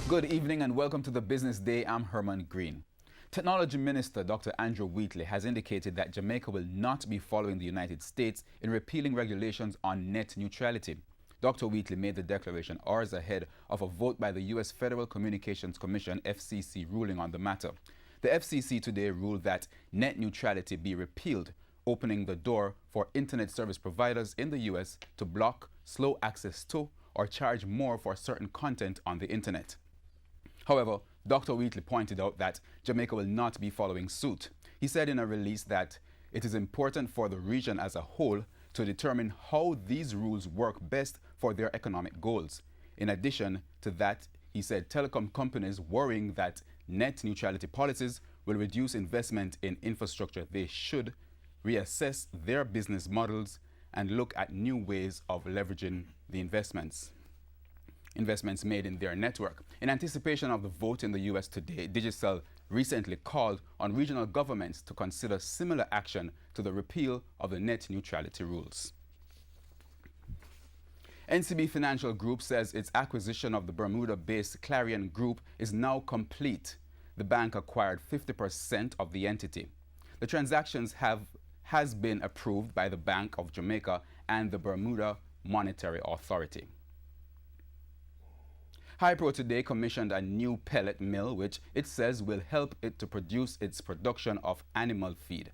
Good evening and welcome to the Business Day. I'm Herman Green. Technology Minister Dr. Andrew Wheatley has indicated that Jamaica will not be following the United States in repealing regulations on net neutrality. Dr. Wheatley made the declaration hours ahead of a vote by the U.S. Federal Communications Commission (FCC) ruling on the matter. The FCC today ruled that net neutrality be repealed, opening the door for internet service providers in the U.S. to block, slow access to, or charge more for certain content on the internet. However, Dr. Wheatley pointed out that Jamaica will not be following suit. He said in a release that it is important for the region as a whole to determine how these rules work best for their economic goals. In addition to that, he said telecom companies worrying that net neutrality policies will reduce investment in infrastructure. They should reassess their business models and look at new ways of leveraging the investments made in their network. In anticipation of the vote in the U.S. today, Digicel recently called on regional governments to consider similar action to the repeal of the net neutrality rules. NCB Financial Group says its acquisition of the Bermuda-based Clarion Group is now complete. The bank acquired 50% of the entity. The transactions has been approved by the Bank of Jamaica and the Bermuda Monetary Authority. Hypro today commissioned a new pellet mill, which it says will help it to produce its production of animal feed.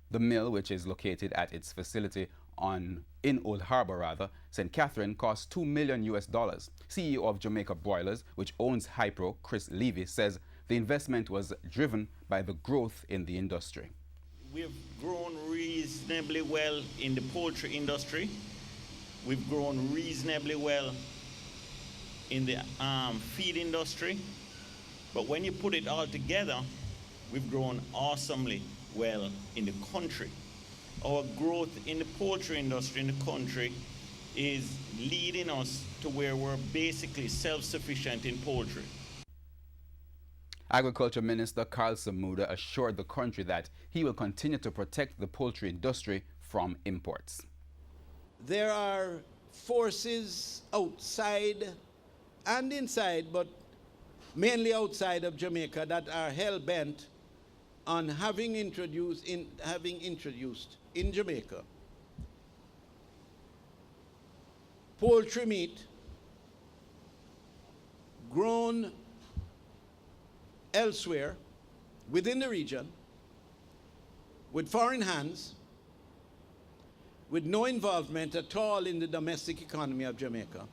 The mill, which is located at its facility in Old Harbor, St. Catherine, cost $2 million. CEO of Jamaica Broilers, which owns Hypro, Chris Levy, says the investment was driven by the growth in the industry. We've grown reasonably well in the poultry industry. We've grown reasonably well in the feed industry, but when you put it all together, we've grown awesomely well in the country. Our growth in the poultry industry in the country is leading us to where we're basically self-sufficient in poultry. Agriculture Minister Carl Samuda assured the country that he will continue to protect the poultry industry from imports. There are forces outside and inside, but mainly outside of Jamaica, that are hell-bent on having introduced in Jamaica poultry meat grown elsewhere within the region with foreign hands, with no involvement at all in the domestic economy of Jamaica,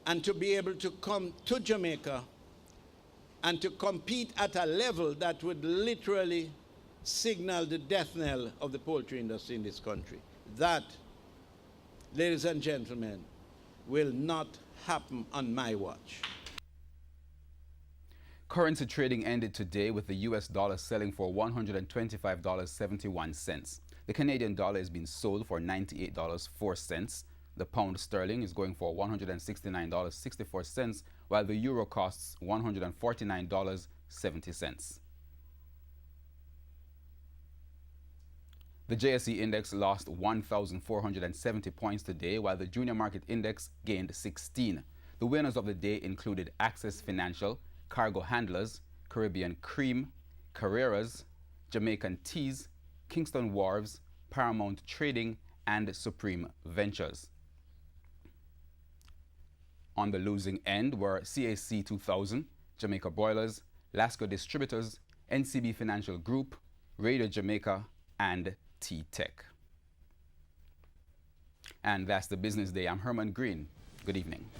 and to be able to come to Jamaica and to compete at a level that would literally signal the death knell of the poultry industry in this country. That, ladies and gentlemen, will not happen on my watch. Currency trading ended today with the US dollar selling for $125.71. The Canadian dollar is being sold for $98.04. The pound sterling is going for $169.64, while the euro costs $149.70. The JSE index lost 1,470 points today, while the junior market index gained 16. The winners of the day included Access Financial, Cargo Handlers, Caribbean Cream, Carreras, Jamaican Teas, Kingston Wharves, Paramount Trading, and Supreme Ventures. On the losing end were CAC 2000, Jamaica Broilers, Lasco Distributors, NCB Financial Group, Radio Jamaica, and T-Tech. And that's the Business Day. I'm Herman Green. Good evening.